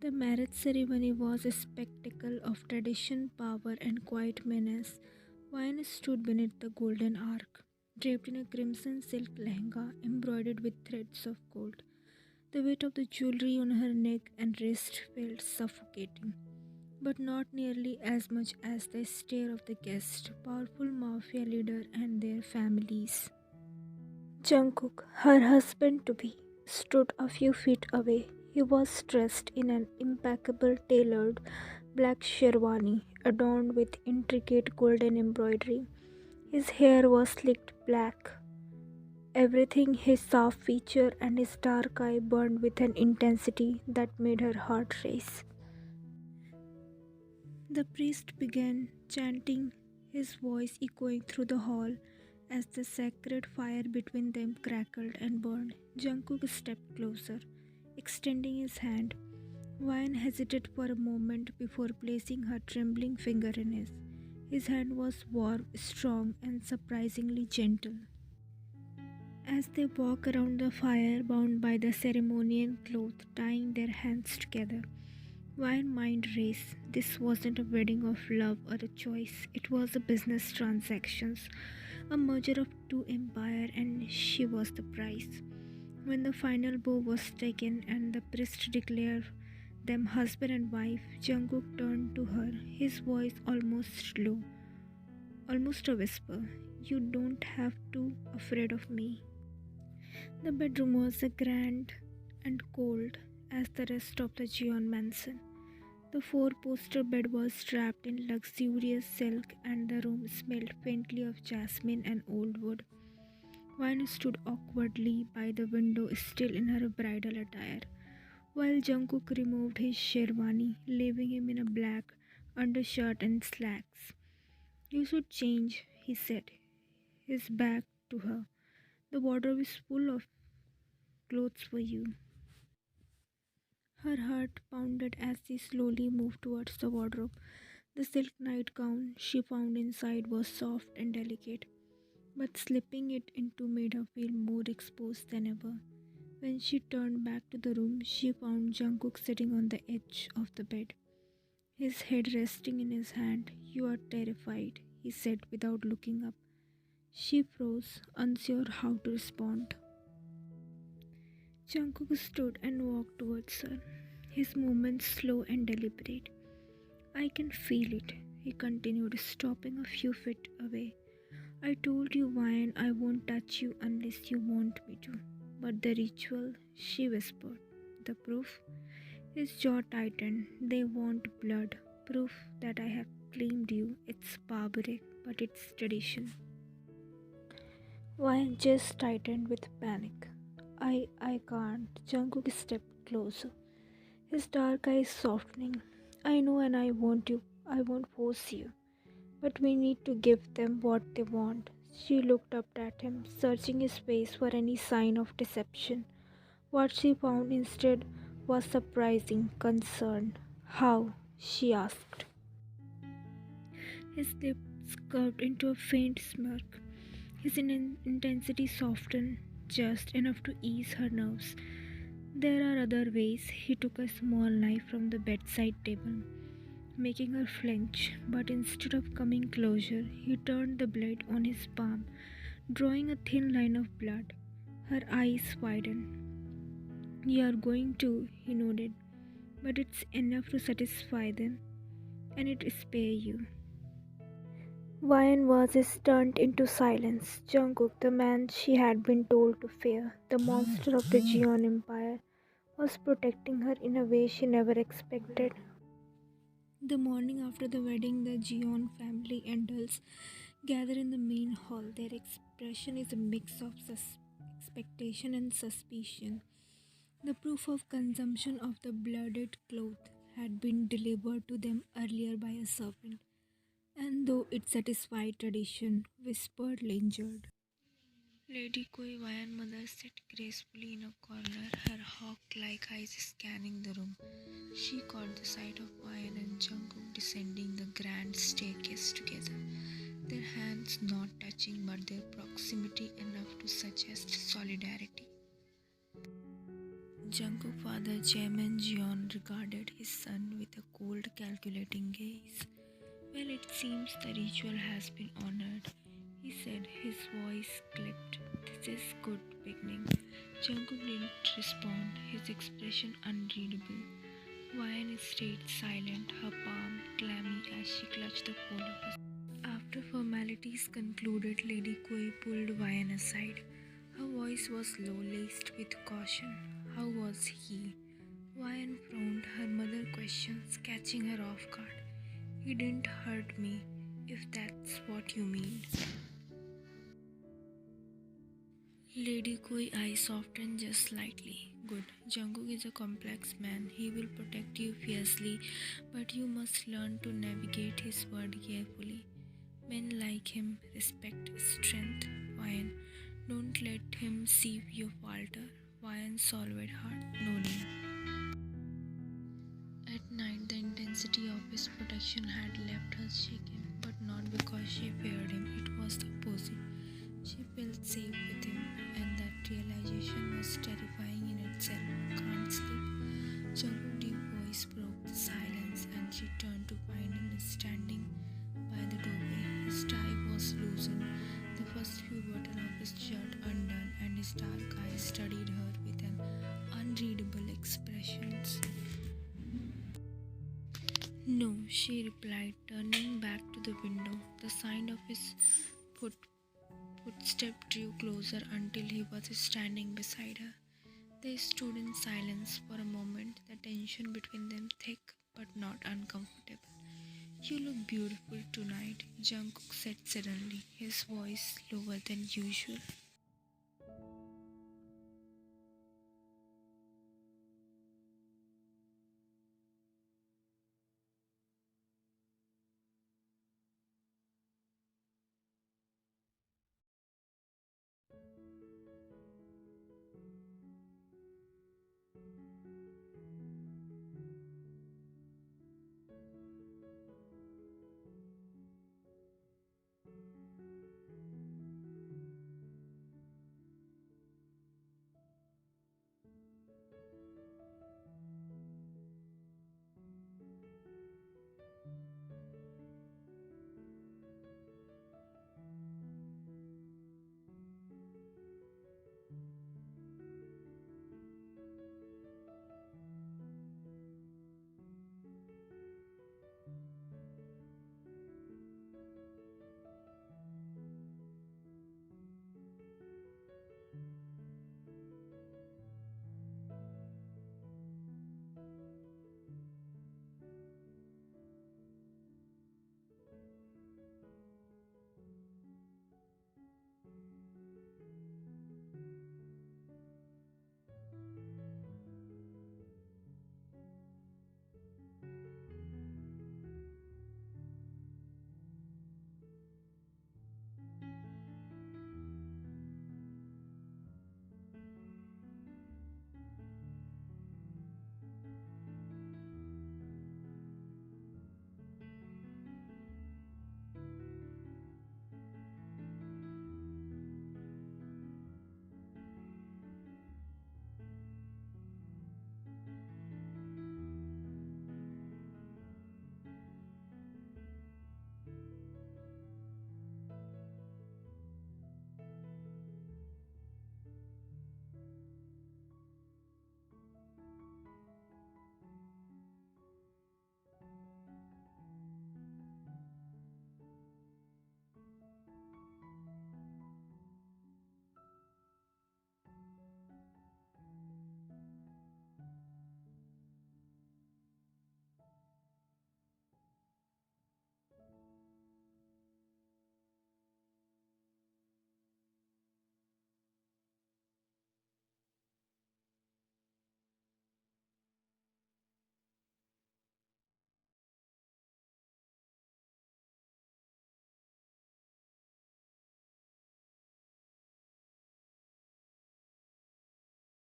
The marriage ceremony was a spectacle of tradition, power, and quiet menace. Wine stood beneath the golden ark, draped in a crimson silk lehenga embroidered with threads of gold. The weight of the jewelry on her neck and wrist felt suffocating, but not nearly as much as the stare of the guest, powerful mafia leader, and their families. Jungkook, her husband to be, stood a few feet away. He was dressed in an impeccable tailored black sherwani adorned with intricate golden embroidery. His hair was slicked black. Everything, his soft feature and his dark eye, burned with an intensity that made her heart race. The priest began chanting, his voice echoing through the hall as the sacred fire between them crackled and burned. Jungkook stepped closer, extending his hand. Wine hesitated for a moment before placing her trembling finger in his. His hand was warm, strong, and surprisingly gentle. As they walked around the fire, bound by the ceremonial cloth tying their hands together, Wine mind race. This wasn't a wedding of love or a choice. It was a business transactions, a merger of two empires, and she was the price. When the final bow was taken and the priest declared them husband and wife, Jungkook turned to her, his voice almost low, almost a whisper. You don't have to afraid of me. The bedroom was grand and cold as the rest of the Jeon mansion. The four-poster bed was wrapped in luxurious silk and the room smelled faintly of jasmine and old wood. Vine stood awkwardly by the window, still in her bridal attire, while Jungkook removed his sherwani, leaving him in a black undershirt and slacks. You should change, he said, his back to her. The wardrobe is full of clothes for you. Her heart pounded as she slowly moved towards the wardrobe. The silk nightgown she found inside was soft and delicate, but slipping it into made her feel more exposed than ever. When she turned back to the room, she found Jungkook sitting on the edge of the bed, his head resting in his hand. You are terrified, he said without looking up. She froze, unsure how to respond. Jungkook stood and walked towards her, his movements slow and deliberate. I can feel it, he continued, stopping a few feet away. I told you, Wine, I won't touch you unless you want me to. But the ritual, she whispered. The proof? His jaw tightened. They want blood. Proof that I have claimed you. It's barbaric, but it's tradition. Wine just tightened with panic. I can't. Jungkook stepped closer, his dark eyes softening. I know and I want you. I won't force you. But we need to give them what they want. She looked up at him, searching his face for any sign of deception. What she found instead was surprising concern. How? She asked. His lips curved into a faint smirk. His intensity softened just enough to ease her nerves. There are other ways. He took a small knife from the bedside table, making her flinch, but instead of coming closer, he turned the blade on his palm, drawing a thin line of blood. Her eyes widened. You are going to, he nodded, but it's enough to satisfy them, and it spare you. Vian was stunned into silence. Jungkook, the man she had been told to fear, the monster of the Jeon Empire, was protecting her in a way she never expected. The morning after the wedding, the Jeon family and adults gather in the main hall. Their expression is a mix of expectation and suspicion. The proof of consumption of the blooded cloth had been delivered to them earlier by a servant, and though it satisfied tradition, whispered lingered. Lady Koiwayan mother sat gracefully in a corner, her hawk-like eyes scanning the room. She caught the sight of Wayan and Jungkook descending the grand staircase together, their hands not touching but their proximity enough to suggest solidarity. Jungkook's father, Chairman Jeon, regarded his son with a cold, calculating gaze. Well, it seems the ritual has been honored, he said, his voice clipped. This is good beginning. Jungkook didn't respond, his expression unreadable. Wyan stayed silent, her palm clammy as she clutched the fold of his. After formalities concluded, Lady Koi pulled Wyan aside. Her voice was low, laced with caution. How was he? Wyan frowned, her mother questions catching her off guard. He didn't hurt me, if that's what you mean. Lady Koi eyes softened just slightly. Good. Jungkook is a complex man. He will protect you fiercely, but you must learn to navigate his word carefully. Men like him respect strength. Wyan, don't let him see you falter. Wyan swallowed hard, nodding. At night, the intensity of his protection had left her shaken, but not because she feared him. It was the opposite. She felt safe with him, and that realization was terrifying in itself. Can't sleep. Jungkook's deep voice broke the silence, and she turned to find him standing by the doorway. His tie was loosened, the first few buttons of his shirt undone, and his dark eyes studied her with an unreadable expression. No, she replied, turning back to the window. The sound of his footstep drew closer until he was standing beside her. They stood in silence for a moment, the tension between them thick but not uncomfortable. You look beautiful tonight, Jungkook said suddenly, his voice lower than usual.